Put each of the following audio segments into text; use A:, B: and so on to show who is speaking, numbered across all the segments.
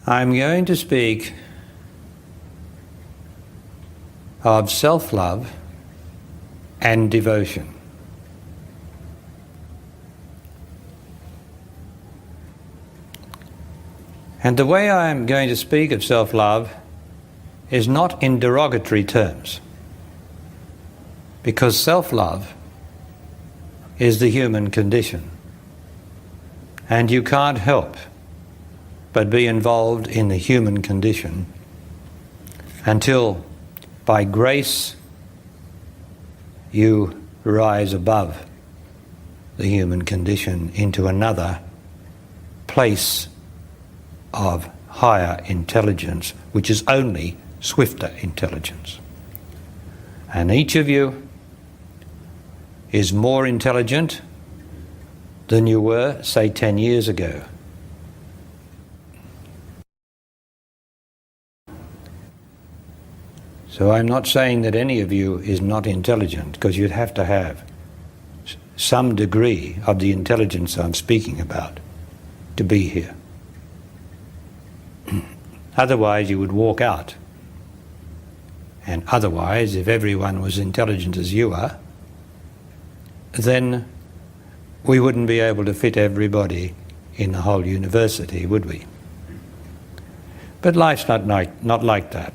A: I'm going to speak of self-love and devotion. And the way I'm going to speak of self-love is not in derogatory terms, because self-love is the human condition, and you can't help but be involved in the human condition until, by grace, you rise above the human condition into another place of higher intelligence, which is only swifter intelligence. And each of you is more intelligent than you were, say, 10 years ago. So I'm not saying that any of you is not intelligent, because you'd have to have some degree of the intelligence I'm speaking about to be here. Otherwise you would walk out. And otherwise, if everyone was intelligent as you are, then we wouldn't be able to fit everybody in the whole university, would we? But life's not like that.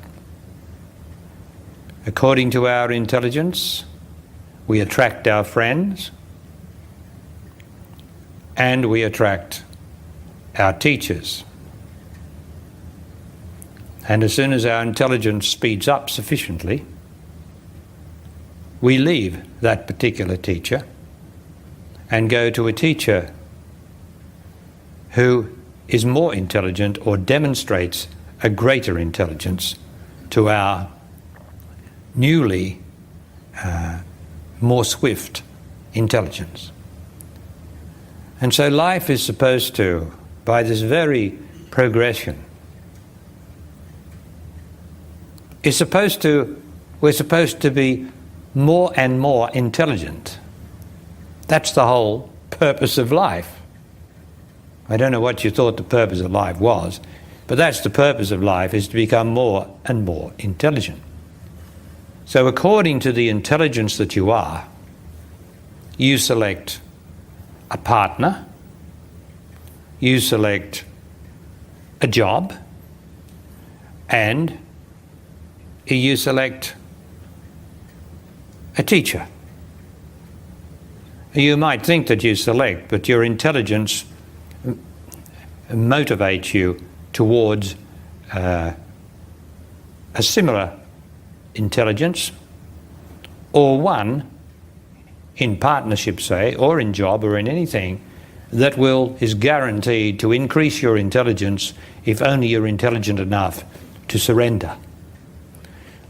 A: According to our intelligence, we attract our friends, and we attract our teachers. And as soon as our intelligence speeds up sufficiently, we leave that particular teacher and go to a teacher who is more intelligent or demonstrates a greater intelligence to our newly more swift intelligence. And so life is supposed to, by this very progression, we're supposed to be more and more intelligent. That's the whole purpose of life. I don't know what you thought the purpose of life was, but that's the purpose of life, is to become more and more intelligent. So according to the intelligence that you are, you select a partner, you select a job, and you select a teacher. You might think that you select, but your intelligence motivates you towards a similar intelligence, or one in partnership, say, or in job, or in anything that is guaranteed to increase your intelligence if only you're intelligent enough to surrender.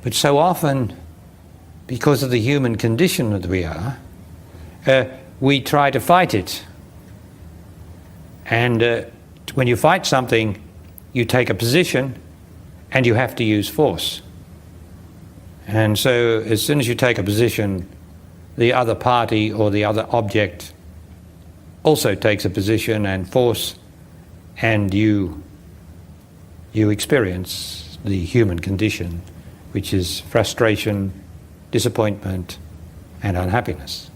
A: But so often, because of the human condition that we are, we try to fight it. And when you fight something, you take a position and you have to use force. And so as soon as you take a position, the other party or the other object also takes a position and force, and you experience the human condition, which is frustration, disappointment, and unhappiness.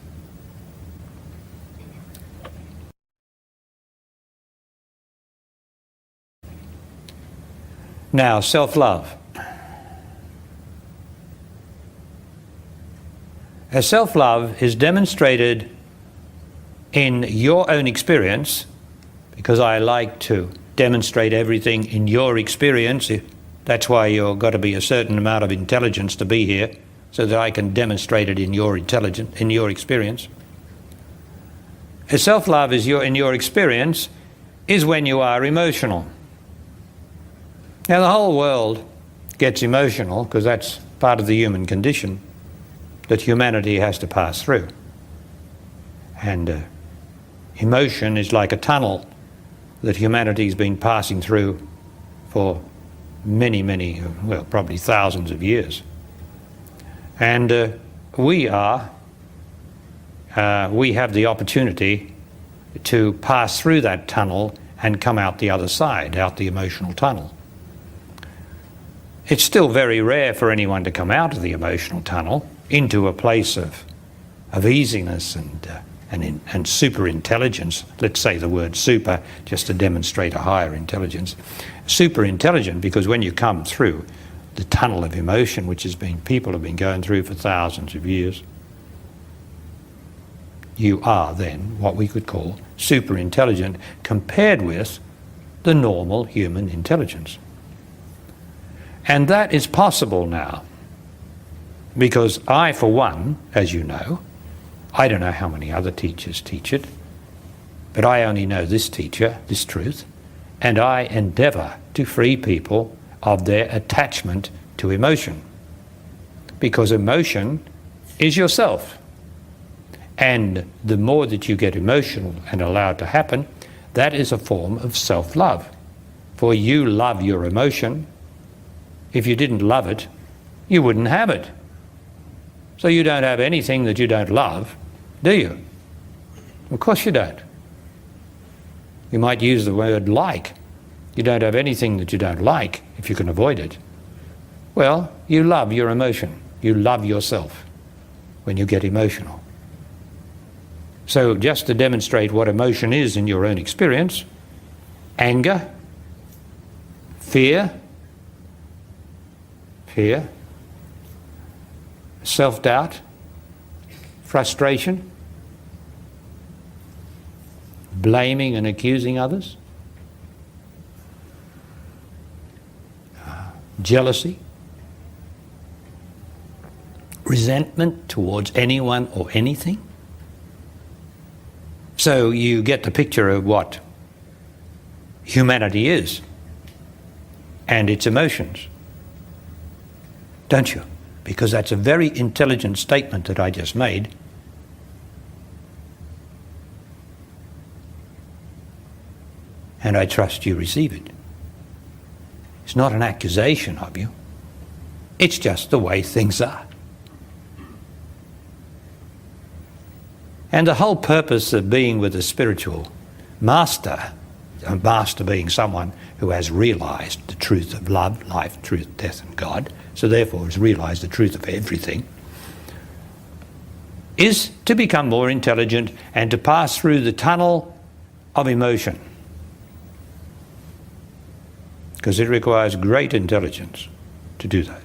A: Now, self-love. Self-love is demonstrated in your own experience, because I like to demonstrate everything in your experience. That's why you've got to be a certain amount of intelligence to be here, so that I can demonstrate it in your experience. Self-love is in your experience is when you are emotional. Now the whole world gets emotional because that's part of the human condition that humanity has to pass through. And emotion is like a tunnel that humanity's been passing through for many, well, probably thousands of years. And we have the opportunity to pass through that tunnel and come out the other side, out the emotional tunnel. It's still very rare for anyone to come out of the emotional tunnel into a place of easiness and super intelligence. Let's say the word super just to demonstrate a higher intelligence. Super intelligent, because when you come through the tunnel of emotion, which people have been going through for thousands of years, you are then what we could call super intelligent compared with the normal human intelligence. And that is possible now, because I, for one, as you know, I don't know how many other teachers teach it, but I only know this teacher, this truth, and I endeavour to free people of their attachment to emotion, because emotion is yourself. And the more that you get emotional and allow it to happen, that is a form of self-love. For you love your emotion. If you didn't love it, you wouldn't have it. So you don't have anything that you don't love, do you? Of course you don't. You might use the word like. You don't have anything that you don't like if you can avoid it. Well, you love your emotion. You love yourself when you get emotional. So just to demonstrate what emotion is in your own experience: anger, fear, self-doubt, frustration, blaming and accusing others, jealousy, resentment towards anyone or anything. So you get the picture of what humanity is and its emotions, don't you? Because that's a very intelligent statement that I just made. And I trust you receive it. It's not an accusation of you. It's just the way things are. And the whole purpose of being with a spiritual master, a master being someone who has realised the truth of love, life, truth, death and God, so therefore has realised the truth of everything, is to become more intelligent and to pass through the tunnel of emotion. Because it requires great intelligence to do that.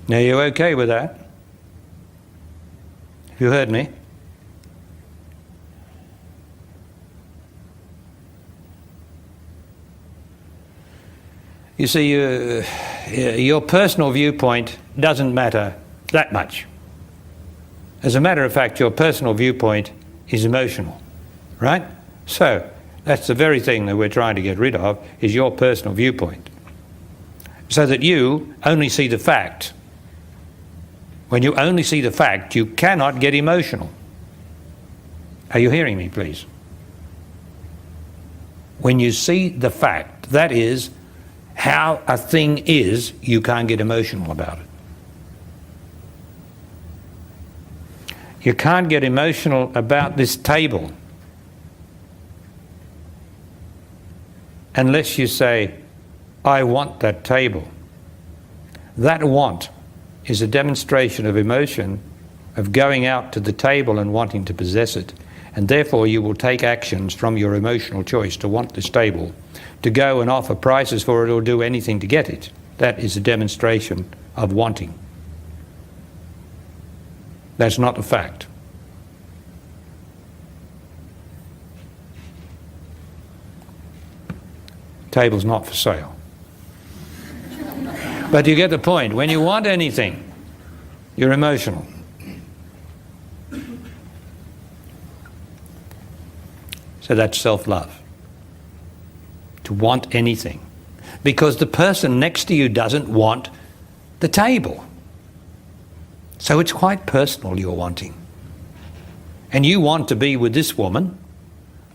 A: Now, you okay with that? Have you heard me? You see, your personal viewpoint doesn't matter that much. As a matter of fact, your personal viewpoint is emotional, right? So, that's the very thing that we're trying to get rid of, is your personal viewpoint. So that you only see the fact. When you only see the fact, you cannot get emotional. Are you hearing me, please? When you see the fact, that is how a thing is, you can't get emotional about it. You can't get emotional about this table unless you say, I want that table. That want is a demonstration of emotion, of going out to the table and wanting to possess it. And therefore you will take actions from your emotional choice to want this table, to go and offer prices for it or do anything to get it. That is a demonstration of wanting. That's not a fact. Table's not for sale. But you get the point. When you want anything, you're emotional. So that's self-love. To want anything. Because the person next to you doesn't want the table. So it's quite personal, you're wanting. And you want to be with this woman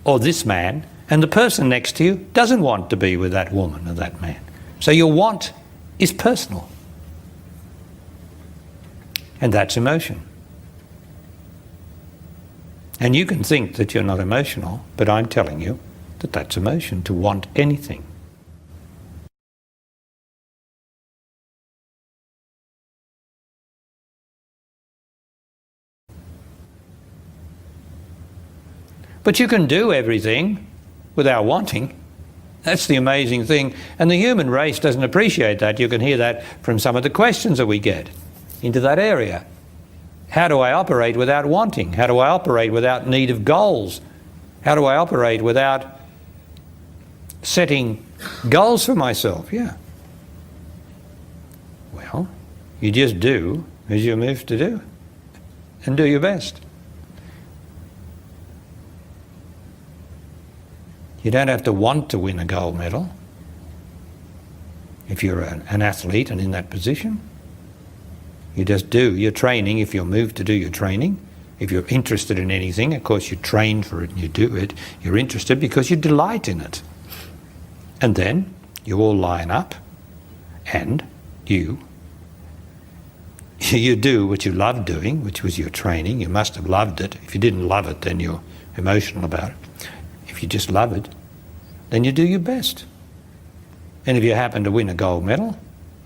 A: or this man, and the person next to you doesn't want to be with that woman or that man. So your want is personal. And that's emotion. And you can think that you're not emotional, but I'm telling you, that that's emotion, to want anything. But you can do everything without wanting. That's the amazing thing. And the human race doesn't appreciate that. You can hear that from some of the questions that we get into that area. How do I operate without wanting? How do I operate without need of goals? How do I operate without setting goals for myself? Yeah. Well, you just do as you're moved to do, and do your best. You don't have to want to win a gold medal if you're an athlete and in that position. You just do your training if you're moved to do your training. If you're interested in anything, of course you train for it and you do it. You're interested because you delight in it. And then you all line up and you do what you love doing, which was your training. You must have loved it. If you didn't love it, then you're emotional about it. If you just love it, then you do your best. And if you happen to win a gold medal,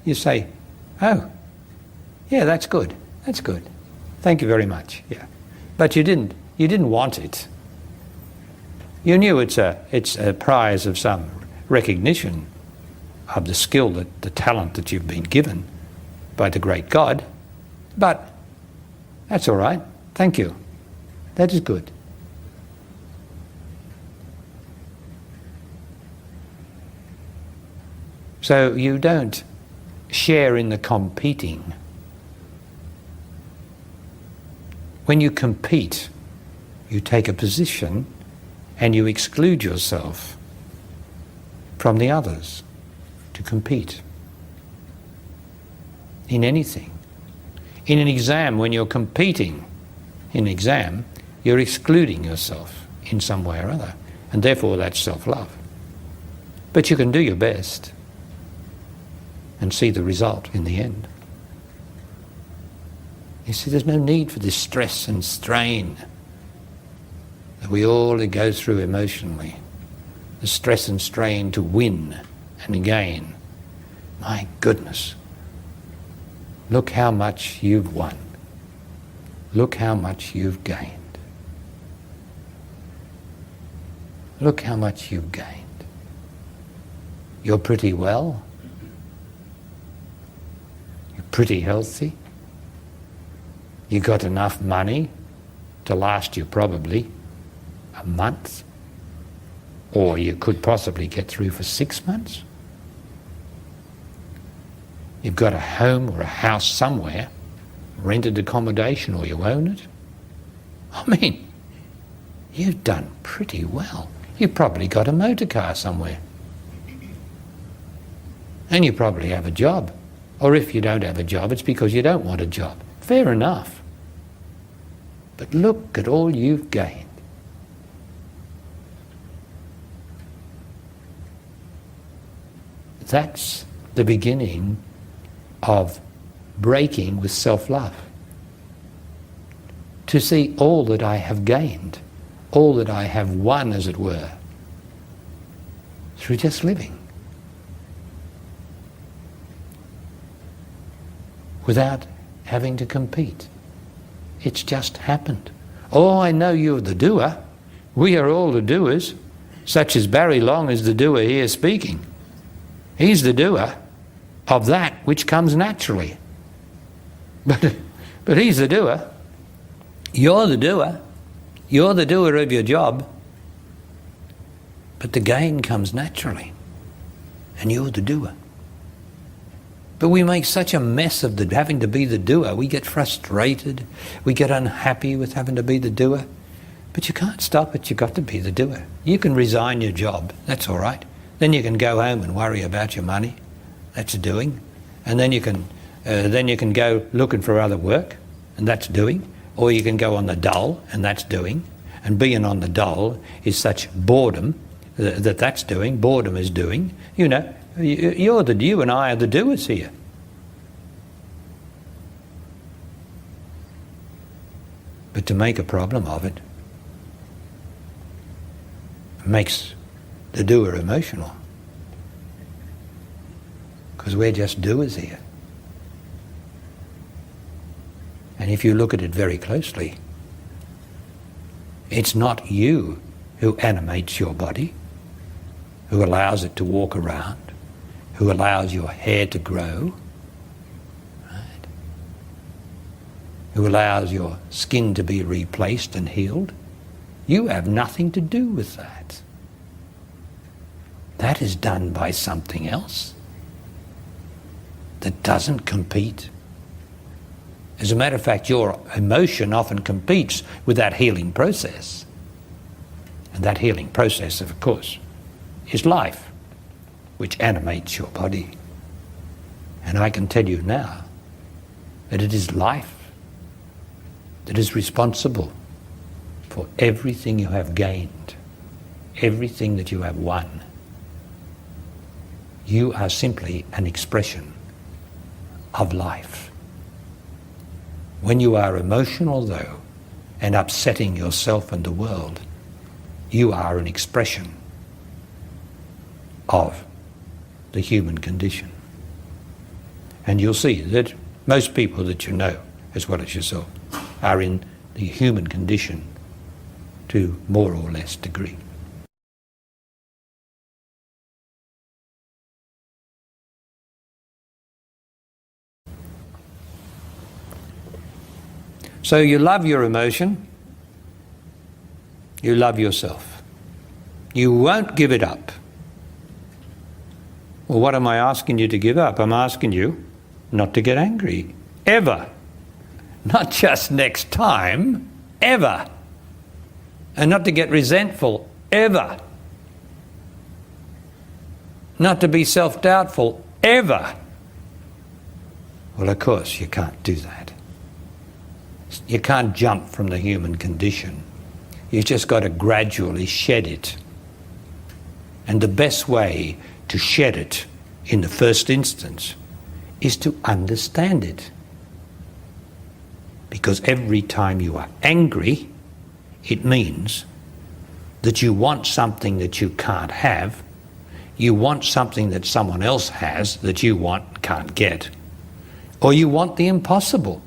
A: you say, oh, yeah, that's good. That's good. Thank you very much. Yeah. But you didn't want it. You knew it's a prize of some recognition of the skill, the talent that you've been given by the great God. But that's all right. Thank you. That is good. So you don't share in the competing. When you compete, you take a position and you exclude yourself from the others to compete. In anything. In an exam, when you're competing in an exam, you're excluding yourself in some way or other. And therefore that's self-love. But you can do your best and see the result in the end. You see, there's no need for this stress and strain that we all go through emotionally. The stress and strain to win and gain. My goodness. Look how much you've won. Look how much you've gained. Look how much you've gained. You're pretty well. You're pretty healthy. You got enough money to last you probably a month, or you could possibly get through for 6 months. You've got a home or a house somewhere, rented accommodation, or you own it. I mean, you've done pretty well. You've probably got a motor car somewhere. And you probably have a job. Or if you don't have a job, it's because you don't want a job. Fair enough. But look at all you've gained. That's the beginning of breaking with self-love. To see all that I have gained, all that I have won, as it were, through just living. Without having to compete. It's just happened. Oh, I know you're the doer. We are all the doers, such as Barry Long is the doer here speaking. He's the doer of that which comes naturally. But he's the doer. You're the doer. You're the doer of your job. But the gain comes naturally. And you're the doer. But we make such a mess of having to be the doer. We get frustrated. We get unhappy with having to be the doer. But you can't stop it. You've got to be the doer. You can resign your job. That's all right. Then you can go home and worry about your money. That's doing. And then you can go looking for other work, and that's doing. Or you can go on the dole, and that's doing. And being on the dole is such boredom that's doing. Boredom is doing. You know, you and I are the doers here. But to make a problem of it makes The doer emotional. Because we're just doers here. And if you look at it very closely, it's not you who animates your body, who allows it to walk around, who allows your hair to grow, right? Who allows your skin to be replaced and healed. You have nothing to do with that. That is done by something else that doesn't compete. As a matter of fact, your emotion often competes with that healing process. And that healing process, of course, is life, which animates your body. And I can tell you now that it is life that is responsible for everything you have gained, everything that you have won. You are simply an expression of life. When you are emotional, though, and upsetting yourself and the world, you are an expression of the human condition. And you'll see that most people that you know, as well as yourself, are in the human condition to more or less degree. So you love your emotion, you love yourself. You won't give it up. Well, what am I asking you to give up? I'm asking you not to get angry, ever. Not just next time, ever. And not to get resentful, ever. Not to be self-doubtful, ever. Well, of course, you can't do that. You can't jump from the human condition. You've just got to gradually shed it. And the best way to shed it in the first instance is to understand it. Because every time you are angry, it means that you want something that you can't have, you want something that someone else has that you can't get, or you want the impossible.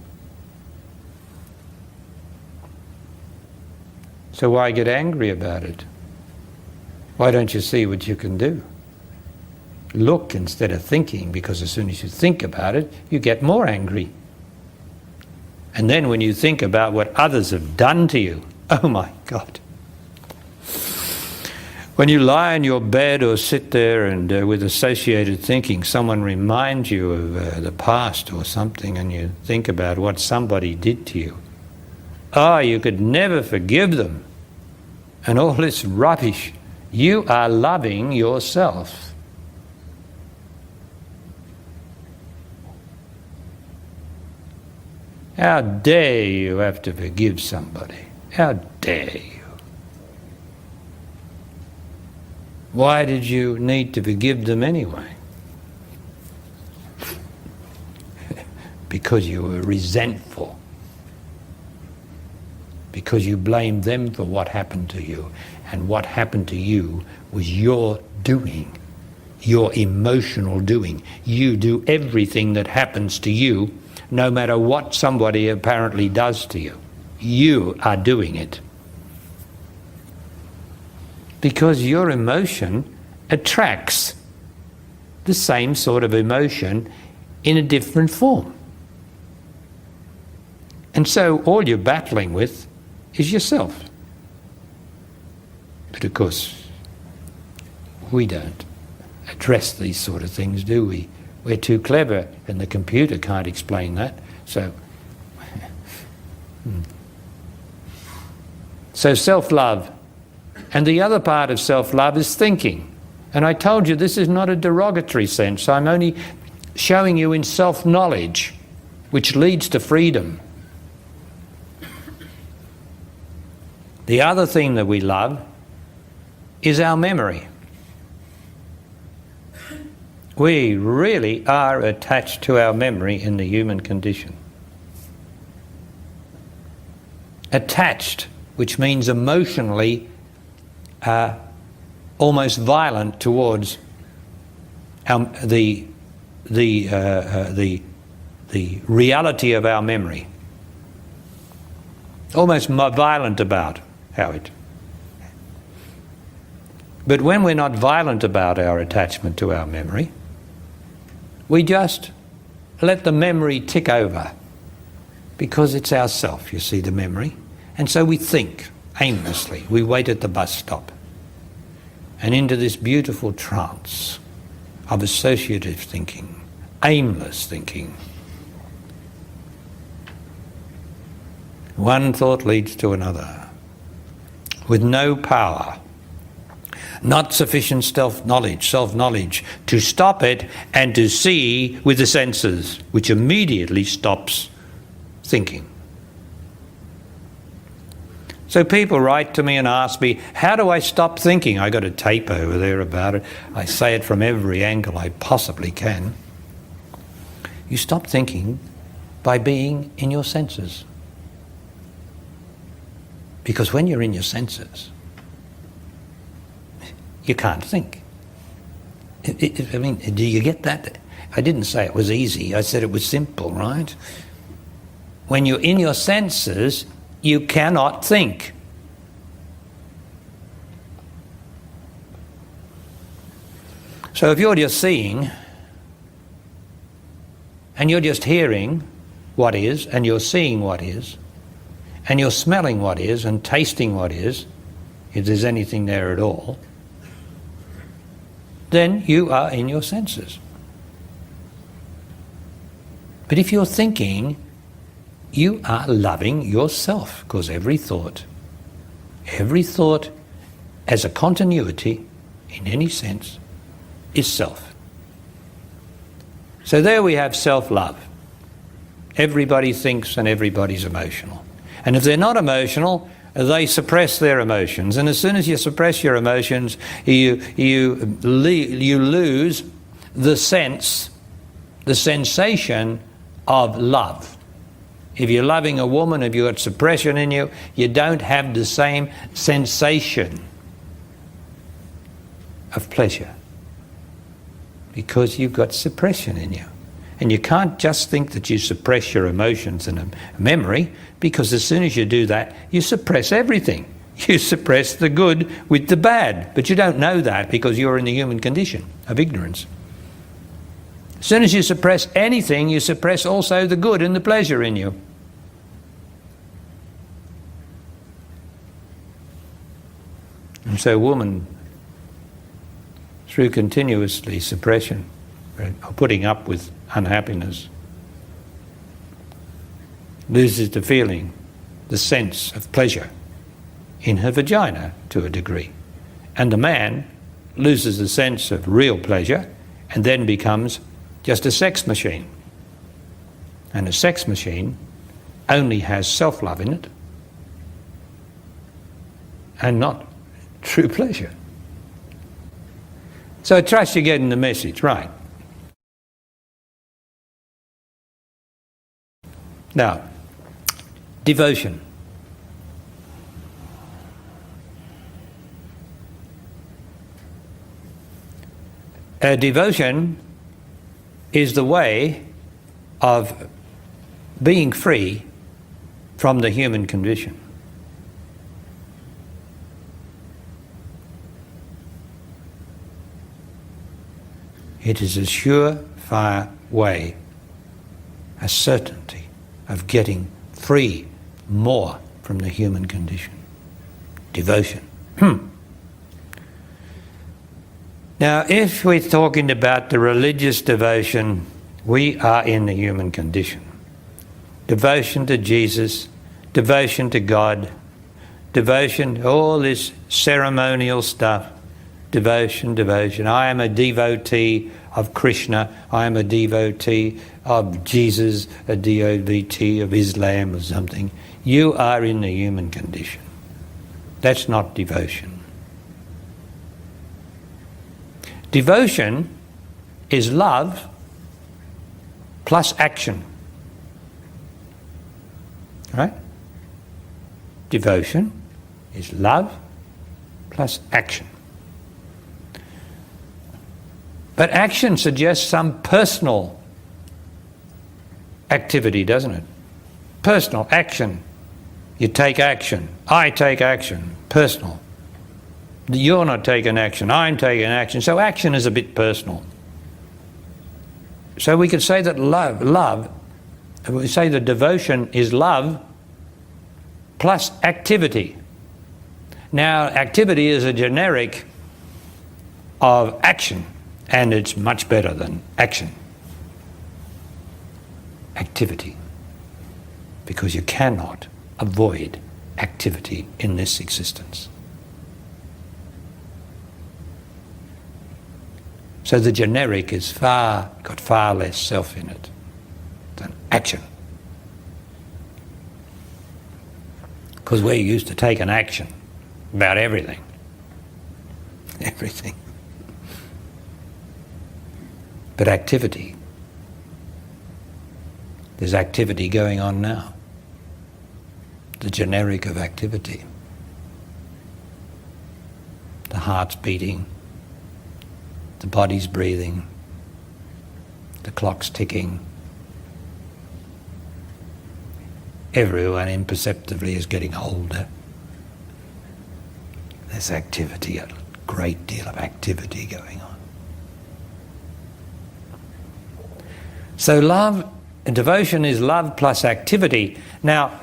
A: So why get angry about it? Why don't you see what you can do? Look instead of thinking, because as soon as you think about it, you get more angry. And then when you think about what others have done to you, oh my God. When you lie in your bed or sit there and with associated thinking, someone reminds you of the past or something, and you think about what somebody did to you. Oh, you could never forgive them. And all this rubbish. You are loving yourself. How dare you have to forgive somebody? How dare you? Why did you need to forgive them anyway? Because you were resentful. Because you blamed them for what happened to you. And what happened to you was your doing, your emotional doing. You do everything that happens to you, no matter what somebody apparently does to you. You are doing it. Because your emotion attracts the same sort of emotion in a different form. And so all you're battling with is yourself. But of course, we don't address these sort of things, do we? We're too clever, and the computer can't explain that. So self-love. And the other part of self-love is thinking. And I told you this is not a derogatory sense. I'm only showing you in self-knowledge, which leads to freedom. The other thing that we love is our memory. We really are attached to our memory in the human condition. Attached, which means emotionally almost violent towards the reality of our memory. Almost violent about how it. But when we're not violent about our attachment to our memory, we just let the memory tick over, because it's ourself, you see, the memory. And so we think aimlessly. We wait at the bus stop, and into this beautiful trance of associative thinking, aimless thinking. One thought leads to another, with no power, not sufficient self-knowledge to stop it and to see with the senses, which immediately stops thinking. So people write to me and ask me, how do I stop thinking? I got a tape over there about it. I say it from every angle I possibly can. You stop thinking by being in your senses. Because when you're in your senses, you can't think. I mean, do you get that? I didn't say it was easy. I said it was simple, right? When you're in your senses, you cannot think. So if you're just seeing, and you're just hearing what is, and you're seeing what is, and you're smelling what is, and tasting what is, if there's anything there at all, then you are in your senses. But if you're thinking, you are loving yourself, because every thought as a continuity, in any sense, is self. So there we have self-love. Everybody thinks and everybody's emotional. And if they're not emotional, they suppress their emotions. And as soon as you suppress your emotions, you lose the sensation of love. If you're loving a woman, if you've got suppression in you, you don't have the same sensation of pleasure, because you've got suppression in you. And you can't just think that you suppress your emotions and a memory, because as soon as you do that, you suppress everything. You suppress the good with the bad. But you don't know that, because you're in the human condition of ignorance. As soon as you suppress anything, you suppress also the good and the pleasure in you. And so woman, through continuously suppression, or putting up with unhappiness, loses the feeling, the sense of pleasure in her vagina to a degree. And the man loses the sense of real pleasure and then becomes just a sex machine. And a sex machine only has self-love in it and not true pleasure. So I trust you're getting the message, right? Now, devotion. Devotion is the way of being free from the human condition. It is a surefire way, a certainty of getting free more from the human condition. Devotion. Now, if we're talking about the religious devotion, we are in the human condition. Devotion to Jesus, devotion to God, devotion, all this ceremonial stuff. Devotion. I am a devotee of Krishna. I am a devotee of Jesus, a devotee of Islam or something. You are in the human condition. That's not devotion. Devotion is love plus action. Right? Devotion is love plus action. But action suggests some personal activity, doesn't it? Personal action. You take action. I take action. Personal. You're not taking action. I'm taking action. So action is a bit personal. So we could say that we say that devotion is love plus activity. Now, activity is a generic of action, and it's much better than action. Activity. Because you cannot avoid activity in this existence. So the generic is got far less self in it than action. Because we're used to taking action about everything. Everything. But activity, there's activity going on now. The generic of activity. The heart's beating, the body's breathing, the clock's ticking. Everyone imperceptibly is getting older. There's activity, a great deal of activity going on. So love, devotion is love plus activity. Now,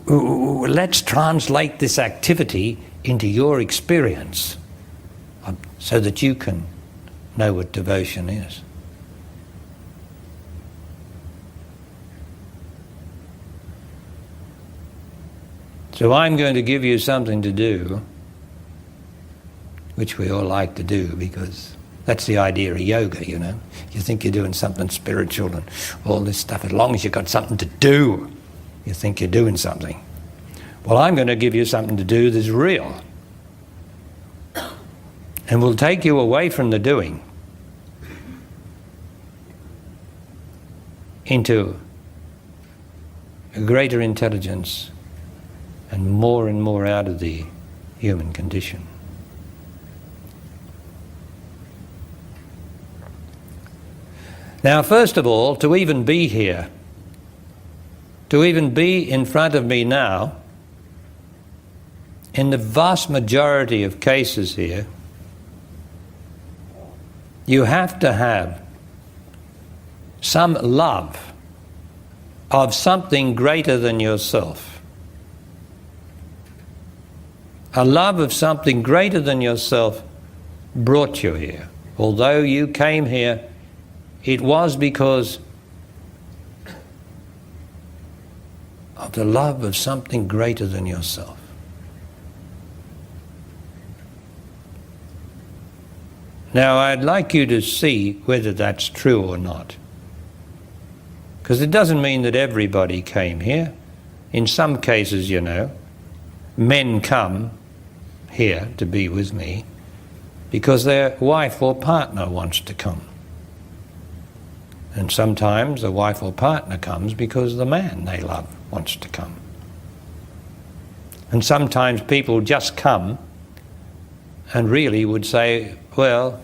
A: let's translate this activity into your experience so that you can know what devotion is. So I'm going to give you something to do, which we all like to do because that's the idea of yoga, you know. You think you're doing something spiritual and all this stuff. As long as you've got something to do, you think you're doing something. Well, I'm going to give you something to do that's real. And will take you away from the doing into a greater intelligence and more out of the human condition. Now, first of all, to even be here, to even be in front of me now, in the vast majority of cases here, you have to have some love of something greater than yourself. A love of something greater than yourself brought you here. Although you came here, it was because of the love of something greater than yourself. Now, I'd like you to see whether that's true or not. Because it doesn't mean that everybody came here. In some cases, you know, men come here to be with me because their wife or partner wants to come. And sometimes the wife or partner comes because the man they love wants to come. And sometimes people just come and really would say, well,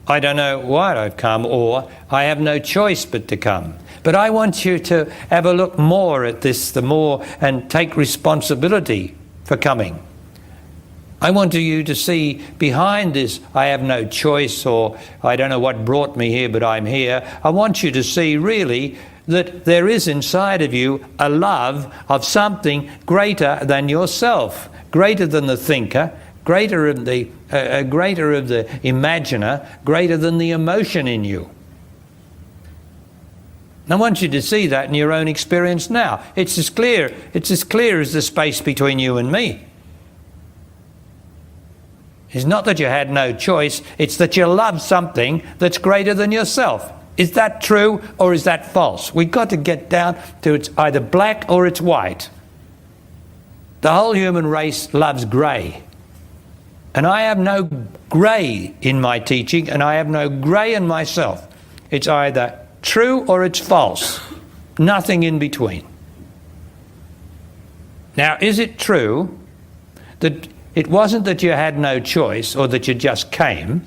A: I don't know why I've come, or I have no choice but to come. But I want you to have a look more at this, the more, and take responsibility for coming. I want you to see behind this, I have no choice, or I don't know what brought me here, but I'm here. I want you to see really that there is inside of you a love of something greater than yourself, greater than the thinker, greater of the imaginer, greater than the emotion in you. I want you to see that in your own experience now. It's as clear as the space between you and me. It's not that you had no choice, it's that you love something that's greater than yourself. Is that true or is that false? We've got to get down to it's either black or it's white. The whole human race loves grey. And I have no grey in my teaching, and I have no grey in myself. It's either true or it's false. Nothing in between. Now, is it true that it wasn't that you had no choice or that you just came?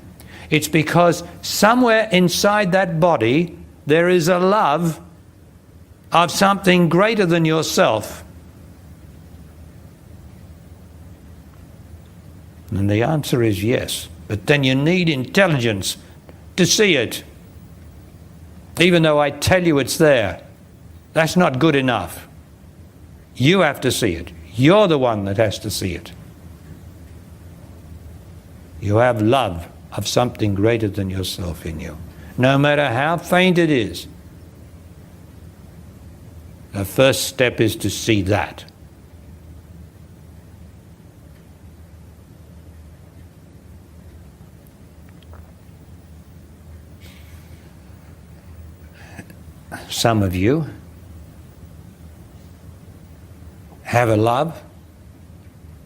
A: It's because somewhere inside that body there is a love of something greater than yourself. And the answer is yes. But then you need intelligence to see it. Even though I tell you it's there, that's not good enough. You have to see it. You're the one that has to see it. You have love of something greater than yourself in you, no matter how faint it is. The first step is to see that. Some of you have a love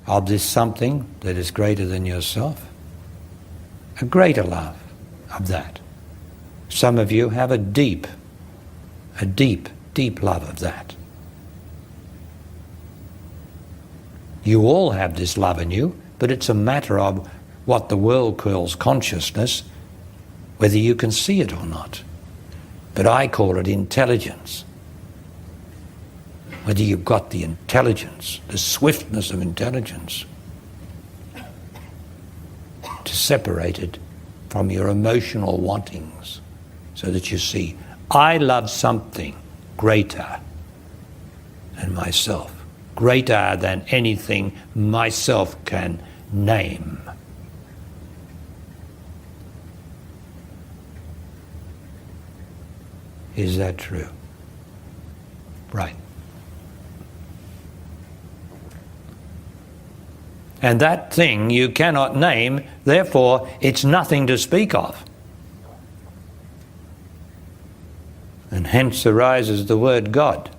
A: of this something that is greater than yourself, a greater love of that. Some of you have a deep love of that. You all have this love in you, but it's a matter of what the world calls consciousness, whether you can see it or not. But I call it intelligence. Whether you've got the intelligence, the swiftness of intelligence, to separate it from your emotional wantings, so that you see, I love something greater than myself, greater than anything myself can name. Is that true? Right. And that thing you cannot name, therefore it's nothing to speak of. And hence arises the word God,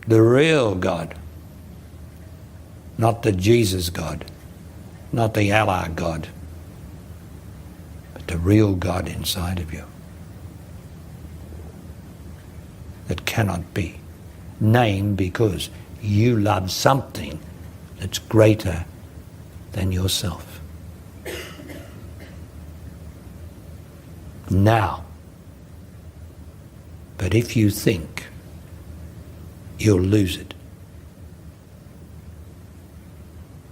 A: the real God, not the Jesus God, not the Allah God, but the real God inside of you that cannot be named because you love something that's greater than yourself. Now, but if you think, you'll lose it.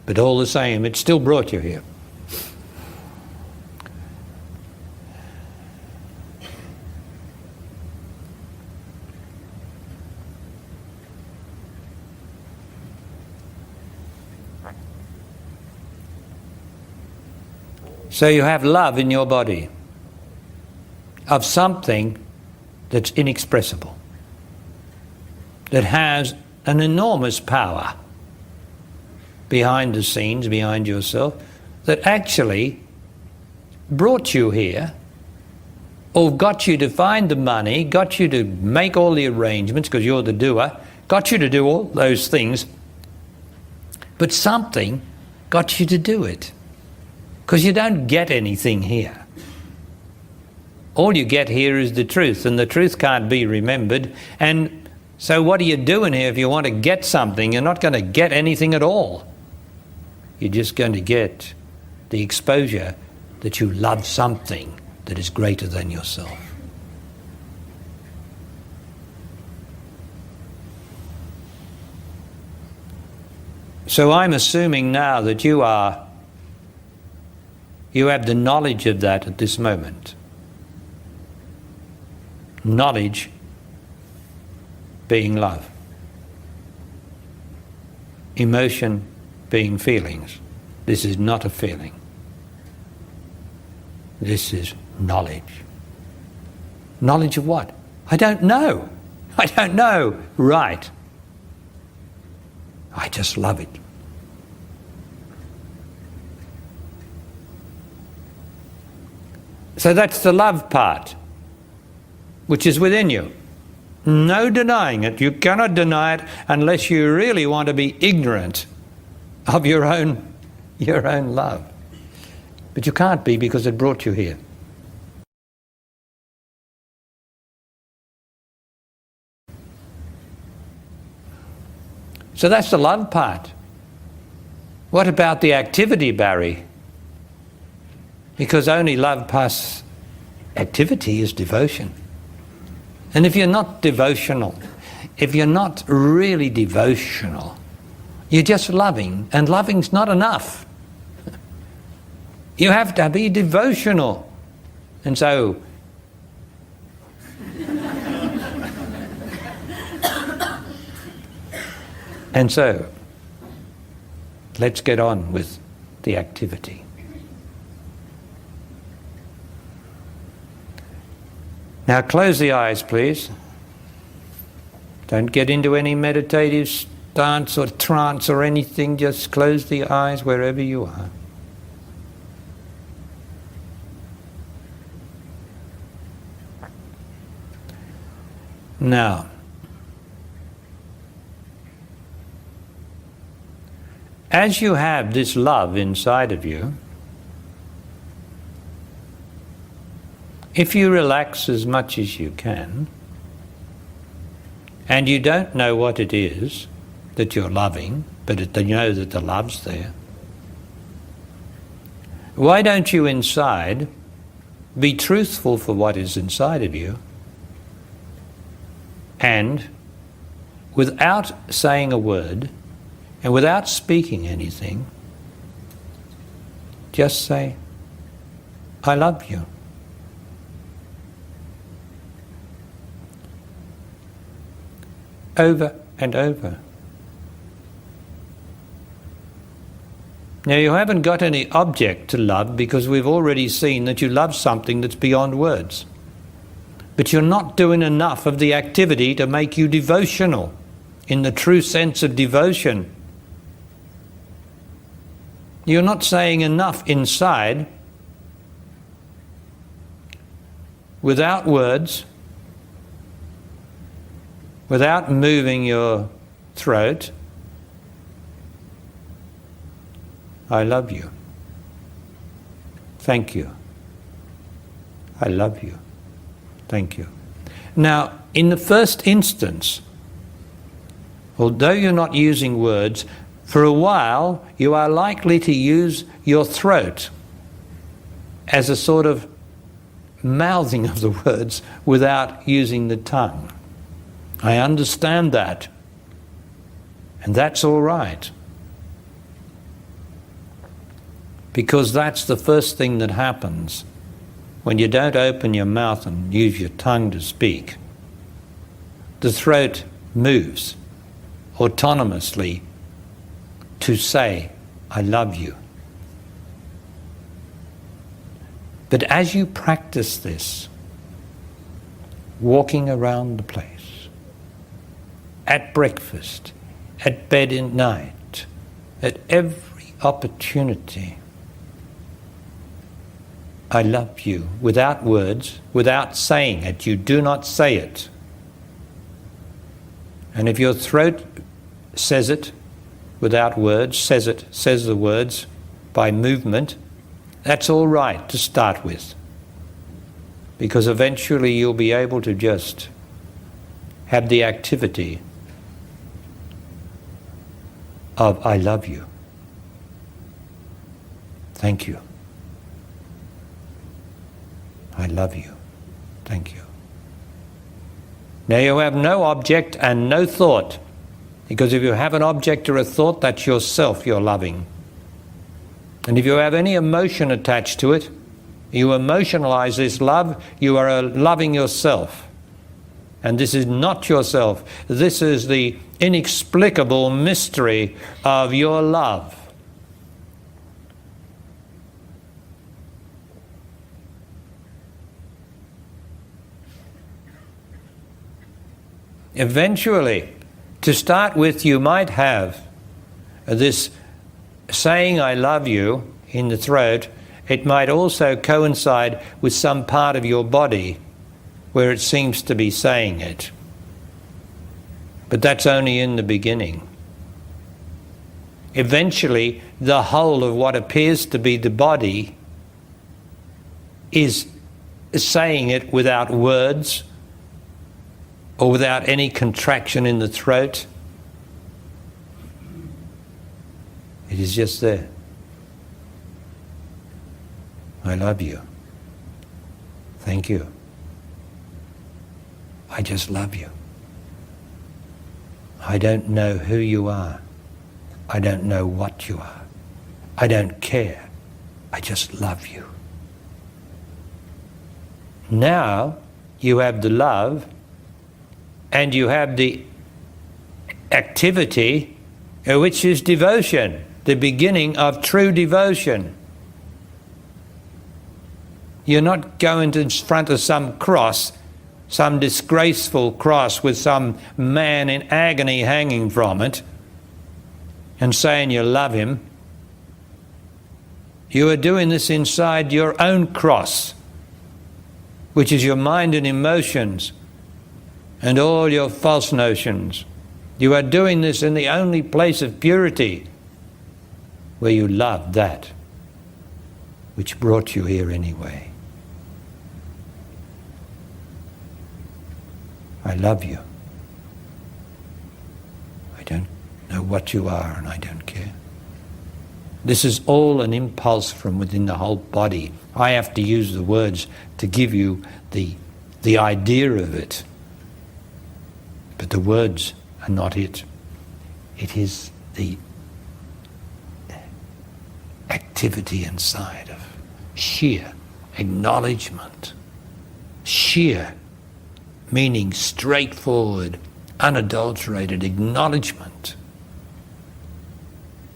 A: But all the same, it still brought you here. So you have love in your body of something that's inexpressible, that has an enormous power behind the scenes, behind yourself, that actually brought you here, or got you to find the money, got you to make all the arrangements, because you're the doer, got you to do all those things, but something got you to do it. Because you don't get anything here. All you get here is the truth, and the truth can't be remembered. And so what are you doing here if you want to get something? You're not going to get anything at all. You're just going to get the exposure that you love something that is greater than yourself. So I'm assuming now that you have the knowledge of that at this moment. Knowledge being love. Emotion being feelings. This is not a feeling. This is knowledge. Knowledge of what? I don't know. I don't know. Right. I just love it. So that's the love part, which is within you. No denying it. You cannot deny it unless you really want to be ignorant of your own love. But you can't be, because it brought you here. So that's the love part. What about the activity, Barry? Because only love plus activity is devotion. And if you're not devotional, if you're not really devotional, you're just loving, and loving's not enough. You have to be devotional. And so, let's get on with the activity. Now close the eyes, please. Don't get into any meditative stance or trance or anything. Just close the eyes wherever you are. Now, as you have this love inside of you, if you relax as much as you can, and you don't know what it is that you're loving, but you know that the love's there, why don't you inside be truthful for what is inside of you, and without saying a word and without speaking anything, just say, I love you. Over and over. Now you haven't got any object to love because we've already seen that you love something that's beyond words. But you're not doing enough of the activity to make you devotional in the true sense of devotion. You're not saying enough inside without words, without moving your throat. I love you. Thank you. I love you. Thank you. Now, in the first instance, although you're not using words, for a while you are likely to use your throat as a sort of mouthing of the words without using the tongue. I understand that, and that's all right, because that's the first thing that happens when you don't open your mouth and use your tongue to speak. The throat moves autonomously to say, I love you. But as you practice this, walking around the place, at breakfast, at bed at night, at every opportunity, I love you, without words, without saying it. You do not say it. And if your throat says it without words, says the words by movement, that's all right to start with. Because eventually you'll be able to just have the activity of I love you. Thank you. I love you. Thank you. Now you have no object and no thought, because if you have an object or a thought, that's yourself you're loving. And if you have any emotion attached to it, you emotionalize this love, you are loving yourself. And this is not yourself. This is the inexplicable mystery of your love. Eventually, to start with, you might have this saying I love you in the throat. It might also coincide with some part of your body where it seems to be saying it. But that's only in the beginning. Eventually, the whole of what appears to be the body is saying it without words or without any contraction in the throat. It is just there. I love you. Thank you. I just love you. I don't know who you are. I don't know what you are. I don't care. I just love you. Now you have the love and you have the activity, which is devotion, the beginning of true devotion. You're not going in front of some cross, some disgraceful cross with some man in agony hanging from it, and saying you love him. You are doing this inside your own cross, which is your mind and emotions and all your false notions. You are doing this in the only place of purity where you love that which brought you here anyway. I love you. I don't know what you are and I don't care. This is all an impulse from within the whole body. I have to use the words to give you the idea of it. But the words are not it. It is the activity inside of sheer acknowledgement. Sheer, meaning straightforward, unadulterated acknowledgement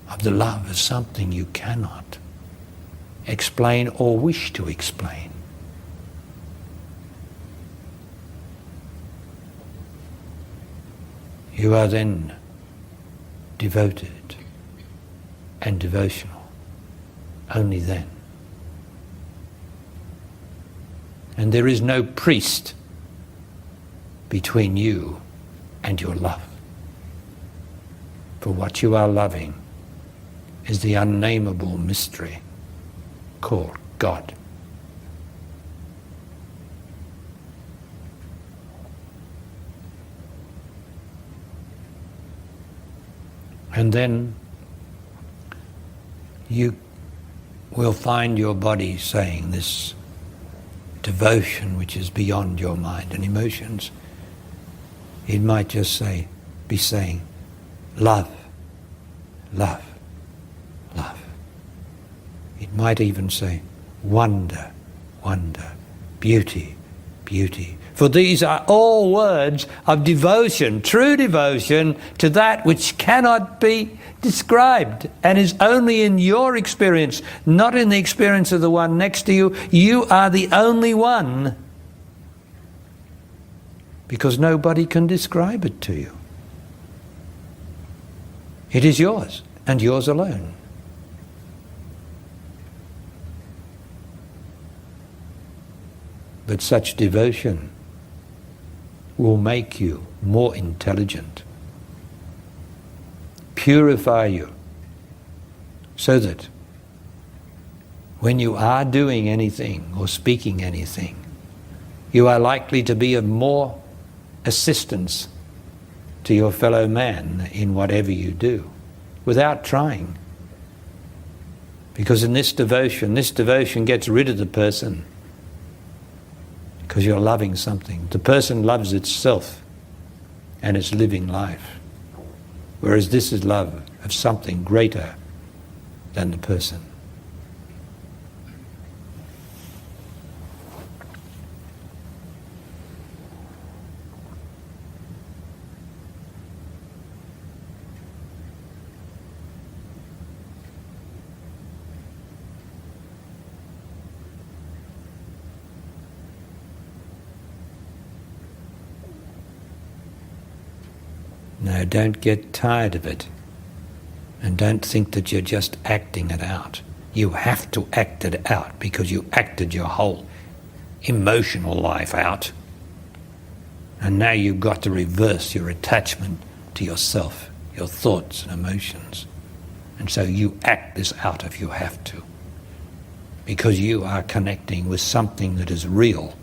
A: of the love of something you cannot explain or wish to explain. You are then devoted and devotional, only then. And there is no priest between you and your love. For what you are loving is the unnameable mystery called God. And then you will find your body saying this devotion which is beyond your mind and emotions. It might just be saying, love, love, love. It might even say, wonder, wonder, beauty, beauty. For these are all words of devotion, true devotion to that which cannot be described and is only in your experience, not in the experience of the one next to you. You are the only one, because nobody can describe it to you. It is yours, and yours alone. But such devotion will make you more intelligent, purify you, so that when you are doing anything or speaking anything, you are likely to be of more assistance to your fellow man in whatever you do, without trying. Because in this devotion gets rid of the person, because you're loving something. The person loves itself and its living life, whereas this is love of something greater than the person. Now, don't get tired of it, and don't think that you're just acting it out. You have to act it out because you acted your whole emotional life out, and now you've got to reverse your attachment to yourself, your thoughts and emotions, and so you act this out if you have to, because you are connecting with something that is real.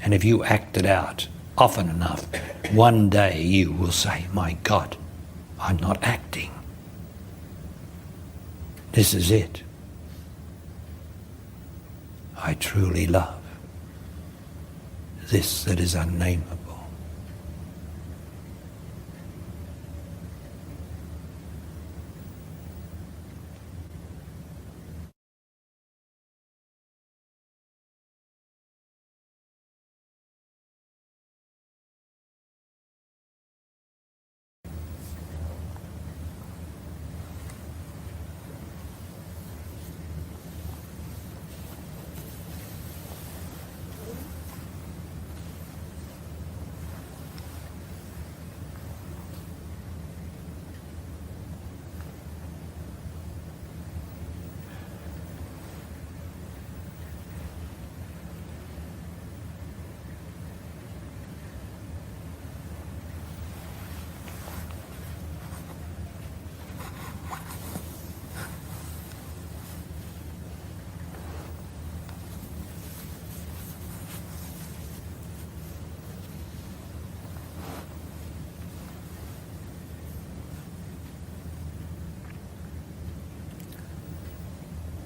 A: And if you act it out often enough, one day you will say, my God, I'm not acting. This is it. I truly love, this that is unnameable.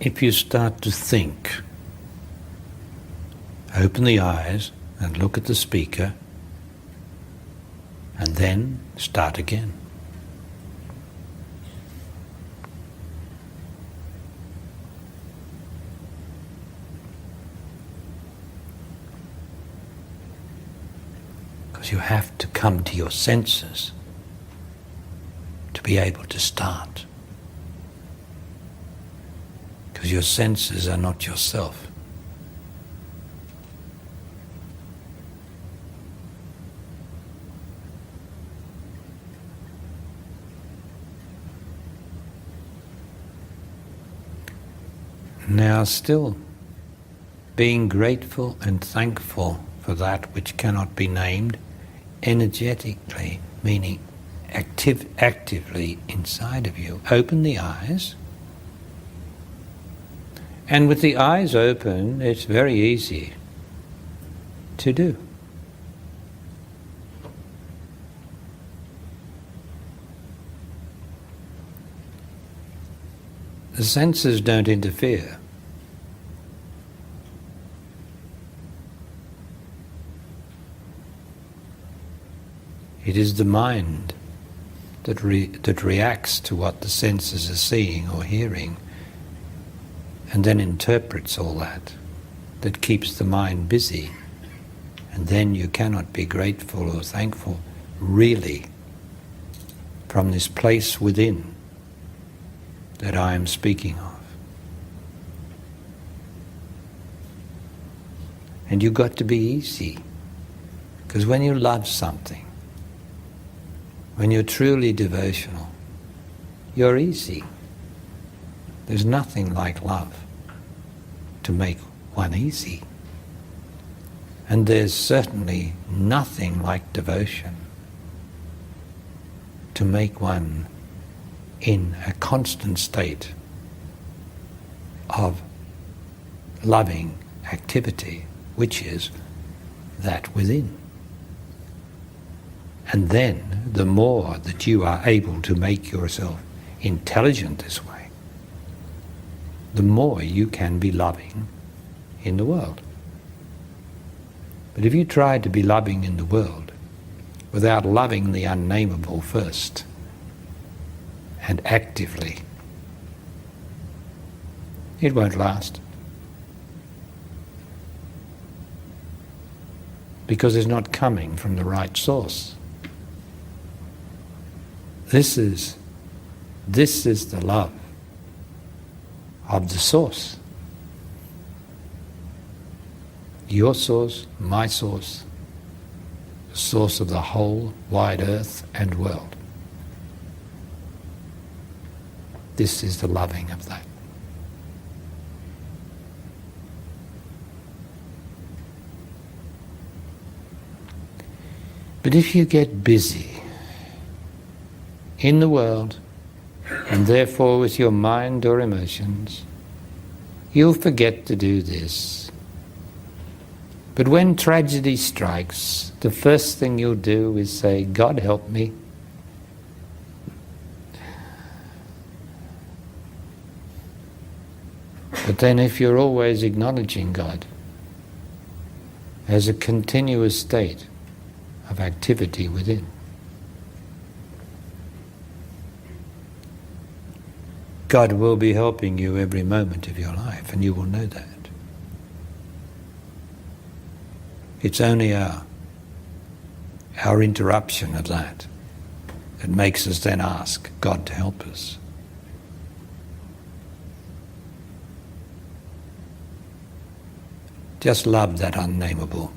A: If you start to think, open the eyes and look at the speaker, and then start again. Because you have to come to your senses to be able to start. Because your senses are not yourself. Now still being grateful and thankful for that which cannot be named, energetically, meaning actively inside of you, open the eyes. And with the eyes open, it's very easy to do. The senses don't interfere. It is the mind that reacts to what the senses are seeing or hearing, and then interprets all that keeps the mind busy. And then you cannot be grateful or thankful really from this place within that I am speaking of. And you've got to be easy, because when you love something, when you're truly devotional, you're easy. There's nothing like love to make one easy. And there's certainly nothing like devotion to make one in a constant state of loving activity, which is that within. And then the more that you are able to make yourself intelligent this way, the more you can be loving in the world. But if you try to be loving in the world without loving the unnameable first and actively, it won't last. Because it's not coming from the right source. This is the love of the source. Your source, my source, the source of the whole wide earth and world. This is the loving of that. But if you get busy in the world, and therefore with your mind or emotions, you'll forget to do this. But when tragedy strikes, the first thing you'll do is say, God help me. But then if you're always acknowledging God as a continuous state of activity within, God will be helping you every moment of your life, and you will know that. It's only our interruption of that that makes us then ask God to help us. Just love that unnameable,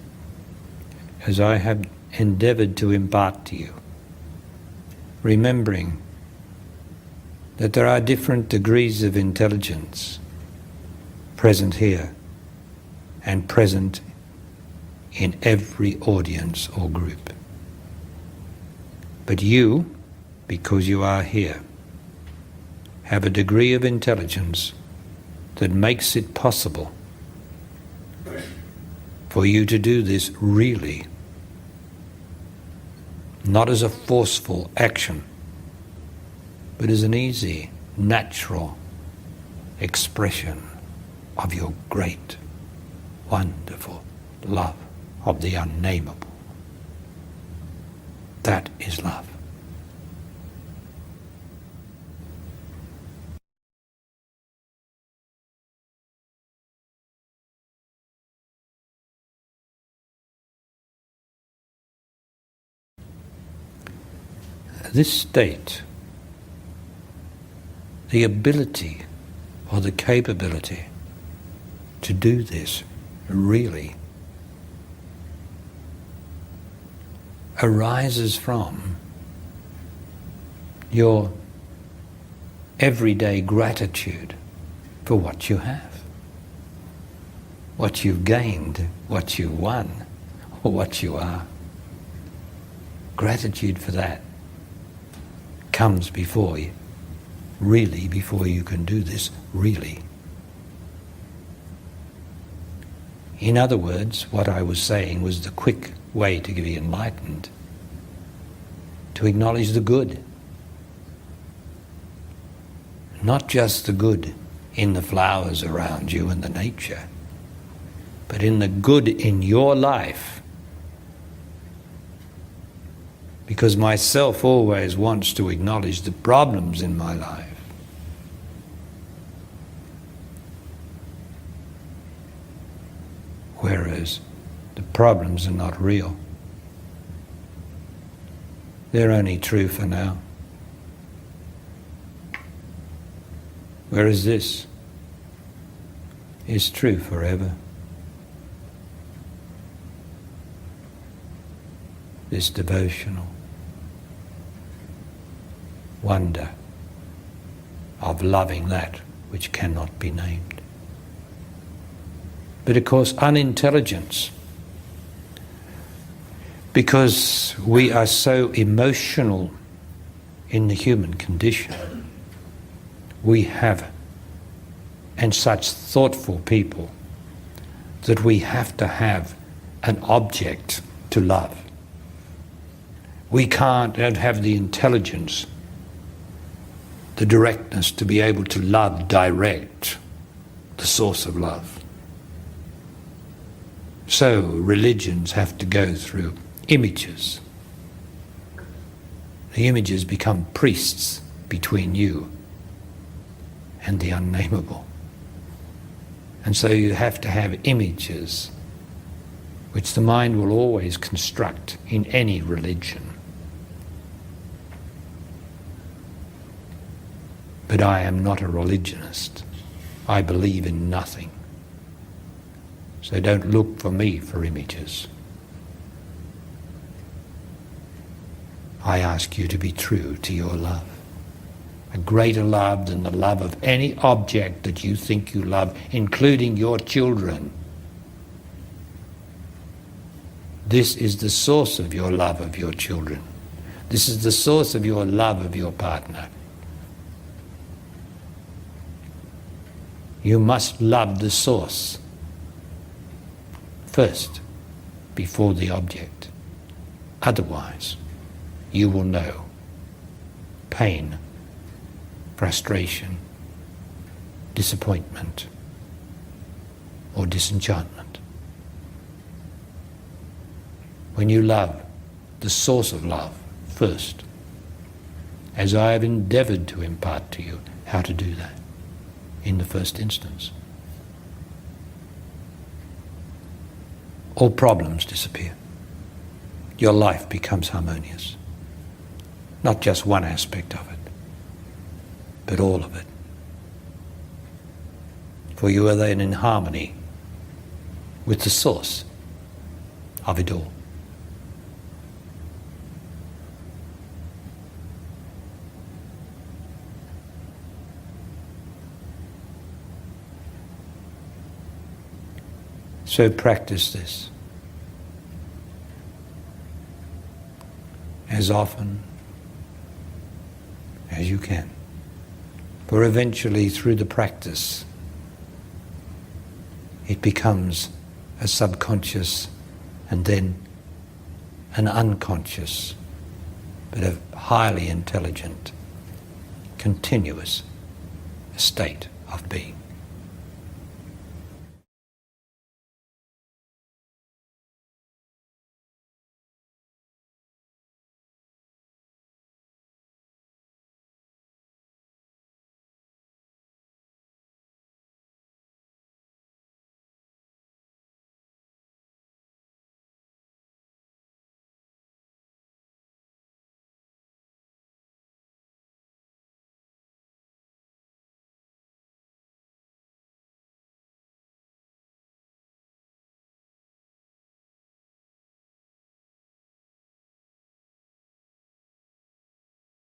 A: as I have endeavoured to impart to you, remembering that there are different degrees of intelligence present here and present in every audience or group. But you, because you are here, have a degree of intelligence that makes it possible for you to do this really, not as a forceful action, but as an easy, natural expression of your great, wonderful love of the unnameable. That is love. This state, the ability or the capability to do this really arises from your everyday gratitude for what you have, what you've gained, what you won, or what you are. Gratitude for that comes before you, really, before you can do this, really. In other words, what I was saying was the quick way to be enlightened, to acknowledge the good. Not just the good in the flowers around you and the nature, but in the good in your life. Because myself always wants to acknowledge the problems in my life. Whereas the problems are not real. They're only true for now. Whereas this is true forever. This devotional wonder of loving that which cannot be named. But of course, unintelligence, because we are so emotional in the human condition, we have, and such thoughtful people, that we have to have an object to love. We don't have the intelligence, the directness to be able to love direct, the source of love. So religions have to go through images. The images become priests between you and the unnameable. And so you have to have images which the mind will always construct in any religion. But I am not a religionist. I believe in nothing. So don't look for me for images. I ask you to be true to your love. A greater love than the love of any object that you think you love, including your children. This is the source of your love of your children. This is the source of your love of your partner. You must love the source first, before the object. Otherwise, you will know pain, frustration, disappointment, or disenchantment. When you love the source of love first, as I have endeavoured to impart to you how to do that in the first instance, all problems disappear. Your life becomes harmonious. Not just one aspect of it, but all of it. For you are then in harmony with the source of it all. So practice this as often as you can. For eventually, through the practice, it becomes a subconscious and then an unconscious, but a highly intelligent, continuous state of being.